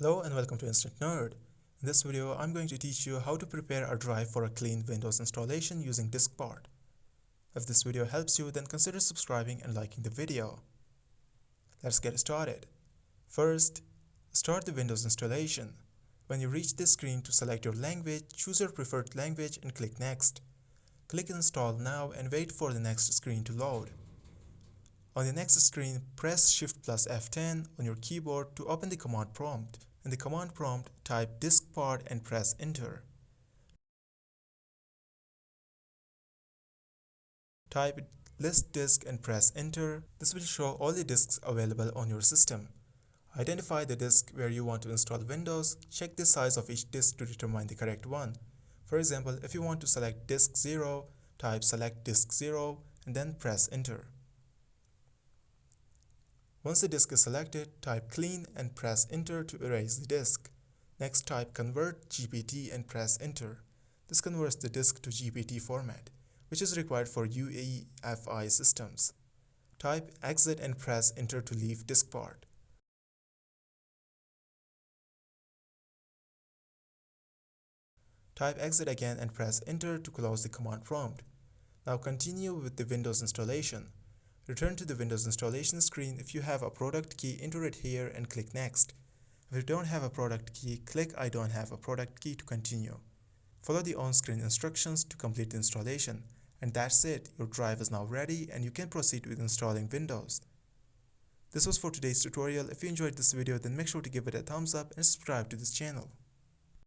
Hello and welcome to Instant Nerd. In this video, I'm going to teach you how to prepare a drive for a clean Windows installation using DiskPart. If this video helps you, then consider subscribing and liking the video. Let's get started. First, start the Windows installation. When you reach this screen, to select your language, choose your preferred language and click Next. Click Install Now and wait for the next screen to load. On the next screen, press Shift plus F10 on your keyboard to open the command prompt. In the command prompt, type DiskPart and press Enter. Type List Disk and press Enter. This will show all the disks available on your system. Identify the disk where you want to install Windows. Check the size of each disk to determine the correct one. For example, if you want to select disk 0, type Select Disk 0 and then press Enter. Once the disk is selected, type Clean and press Enter to erase the disk. Next, type Convert GPT and press Enter. This converts the disk to GPT format, which is required for UEFI systems. Type Exit and press Enter to leave DiskPart. Type Exit again and press Enter to close the command prompt. Now continue with the Windows installation. Return to the Windows installation screen. If you have a product key, enter it here and click Next. If you don't have a product key, click I don't have a product key to continue. Follow the on-screen instructions to complete the installation. And that's it, your drive is now ready and you can proceed with installing Windows. This was for today's tutorial. If you enjoyed this video, then make sure to give it a thumbs up and subscribe to this channel.